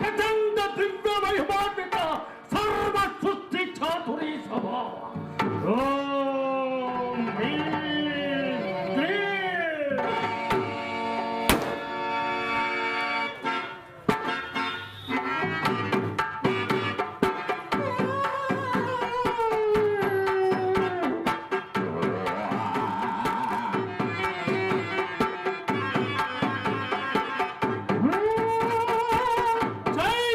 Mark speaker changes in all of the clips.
Speaker 1: प्रचंड दिव्य महिमान्वित सर्व सृष्टि चातुरी सभा ओम ह्रीं क्लीं जय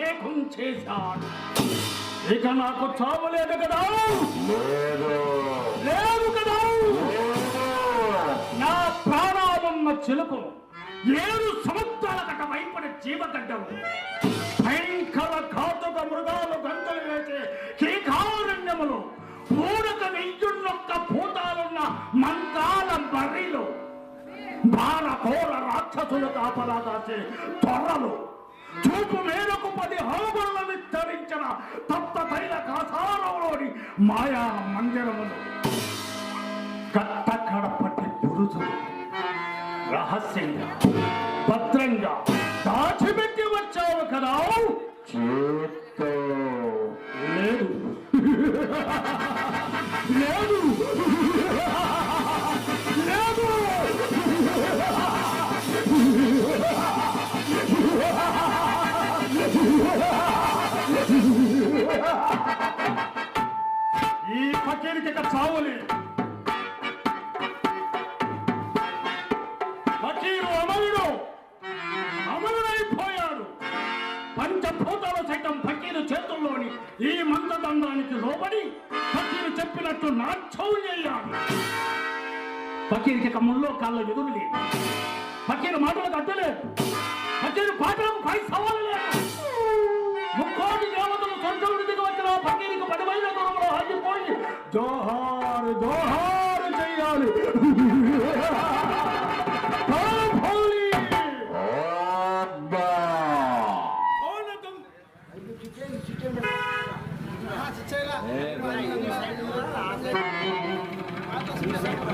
Speaker 1: పట్టాభిషేకం చేశాడు. ఇక నాకు చావు లేదు కదా? లేదు కదా? నా ప్రాణాలున్న చిలుకలు 7 సంవత్సరాల గట వైపడి జీవగడ్డలు భయంకర ఘాతుక మృగాలు గంటలు వేసే కీకారణ్యములు పూరక 1001 భూతాలున్న మంత్రాల బర్రీలు భారఘోర రాక్షసులు కాపలాదాచే త్వరలు చూపు మేరకు 10 హామలను విస్తరించిన తప్త తైల కాసారంలోని మాయా మందిరములు కట్టకడ పట్టి పురుషులు రహస్యంగా భద్రంగా దాచిపెట్టి వచ్చావు కదా? లేదు లేదు లేదు. ఈ ఫకీరుకి చావులే. ఫకీరు అమరుడైపోయాడు. పంచభూతాలు సైతం ఫకీరు చేతుల్లోని ఈ మంత్రదండానికి లోబడి ఫకీరు చెప్పినట్టు నాట్యం చేయాలి. ఫకీరుకి ముల్లో కాళ్ళ ఎదురు లేదు. ఫకీరు మాటలకు అడ్డలేదు. ఫకీరు పాటలకు పై సవాలు లేదు. 3 కోటి దేవతలు స్వర్గం దిగి వచ్చిన ఫకీరుకి 10 మైళ్ళ దూరంలో హద్దిపోయి జోహారు జోహారు చెయ్యాలి.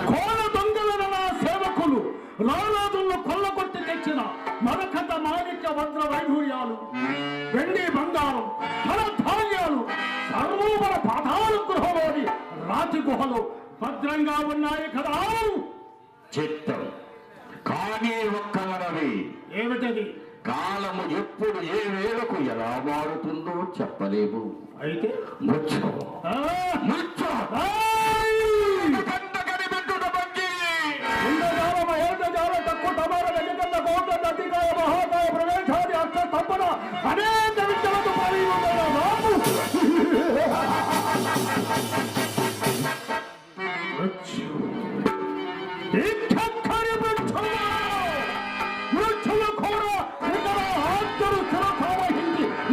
Speaker 1: కోల దొంగల సేవకులు రారాజులను కొల్లగొట్టి తెచ్చిన మరకత మాణిక్య వజ్ర వైఢూర్యాలు వెండి బంగారం ధన ధాన్యాలు సర్వోపర పాఠాల గృహలోని రాతి గుహలు భద్రంగా ఉన్నాయి కదా?
Speaker 2: చిత్తం కానీ ఒక్క మనవి.
Speaker 1: ఏమిటది?
Speaker 2: కాలము ఎప్పుడు ఏ వేళకు ఎలా మారుతుందో చెప్పలేము.
Speaker 1: అయితే
Speaker 2: ముచ్చో
Speaker 1: అనేక విద్యలకు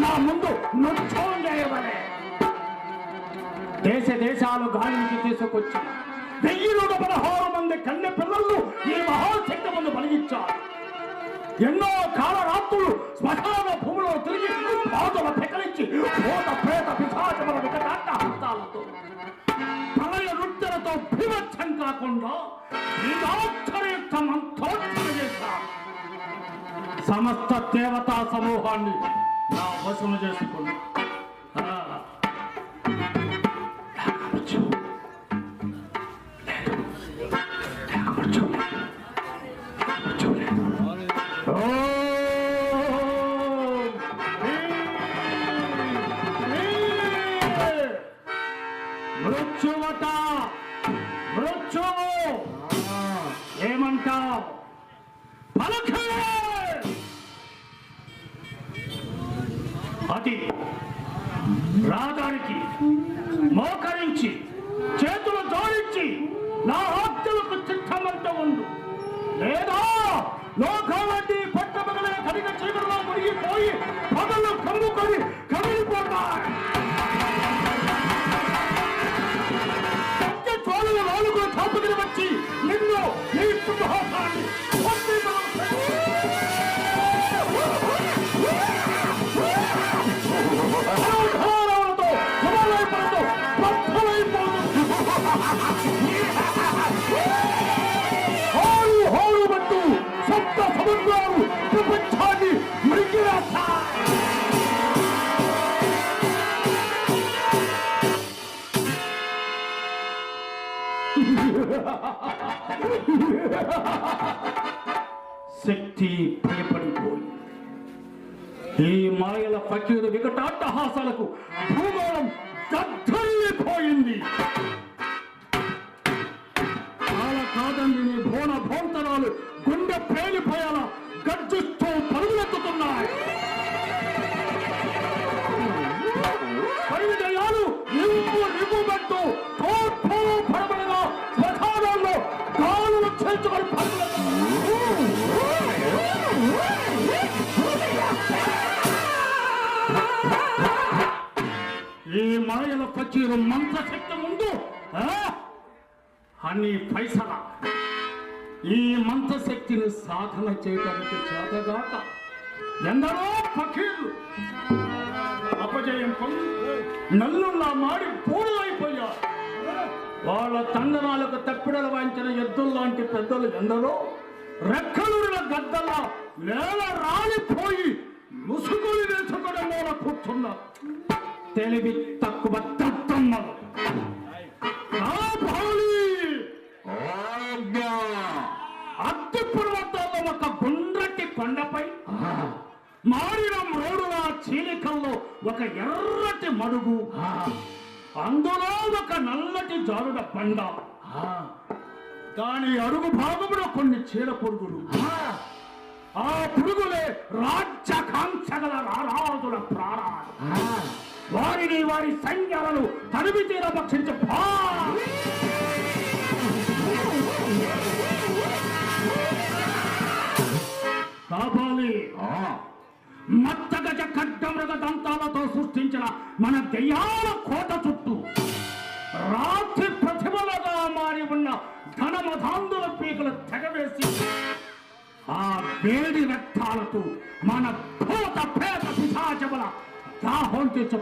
Speaker 1: నా ముందు నృత్యం చేయబడే దేశ దేశాలు గాలి నుంచి తీసుకొచ్చి 1116 మంది కన్య పిల్లలు ఈ మహాశక్తి ముందు బలిగించారు. ఎన్నో కాలరాత్రులు శ్మశాన భూమిలో తిరిగి బాధల పెకలించి భూత ప్రేత పిశాచముల వికటాండ హస్తాలతో ప్రళయ నృత్యలతో భీభత్సం కాకుండా శ్రీరాక్షరయుక్త మంత్రోచ్చరణ చేశారు. సమస్త దేవతా సమూహాన్ని నా వశము చేసుకున్నా. మృత్యువట మృత్యువు ఏమంటావు? పలకే. అది రాగానికి మోకరించి చేతులు జోడించి నా ఆజ్ఞలకు చిత్తమంట ఉండు, లేదా లోకాలన్నీ పట్టపగలే కడిగ చీకటిలో మునిగిపోయి పగలు కమ్ముకొని కమిలిపోతాయి. చోళల నాలుగులు తాపుదిని వచ్చి నిన్ను నీ కుటుంబాన్ని హోరుమంటూ సప్త సముద్రాలు ప్రపంచాన్ని మృంగివేస్తాయి. శక్తి భయపడిపోయి ఈ మాయల ఫకీరు వికటాట్టహాసాలకు భూగోళం దద్దరిల్లిపోయింది. కాదండి భోన భోంతరాలు గుండె పేలిపోయేలా గర్జిస్తూ పరుగులెత్తుతున్నాయి. ఫకీరు మంత్రశక్తి ముందు అన్ని పైసల ఈ మంత్రశక్తిని సాధన చేయడానికి చేతగాక ఎందరో ఫకీర్లు అపజయం పొంది నల్లుల్లా మాడి పూర్వైపోయారు. వాళ్ళ తండనాలకు తప్పిడలు వాయించిన ఎద్దుల్లాంటి పెద్దలు ఎందరో రెక్కలున్న గద్దల్లా నేల రాలిపోయి ముసుగులు వేసుకుని మూల కూర్చున్నారు. తెలివి తక్కువ తత్తమ్మలు అత్తి పర్వతాల్లో ఒక గుండ్రటి కొండపై మారిన మ్రోడుల చీలికల్లో ఒక ఎర్రటి మడుగు, అందులో ఒక నల్లటి జారుడ బండ, దాని అడుగు భాగంలో కొన్ని చీర పురుగులు. ఆ పురుగులే రాజ్యకాంక్షగల రారాజుల ప్రాణాలు. వారిని వారి సైన్యాలను తరిమి తీర భక్షించే కావాలి. మత్తగజ ఖడ్గమృగ దంతాలతో సృష్టించిన మన దెయ్యాల కోట చుట్టూ రాత్రి ప్రతిభలుగా మారి ఉన్న ఘనమధాంధుల పీకలు తెగవేసి ఆ వేడి రక్తాలతో మన భూత పేద పిశాచముల దాహం తెచ్చు.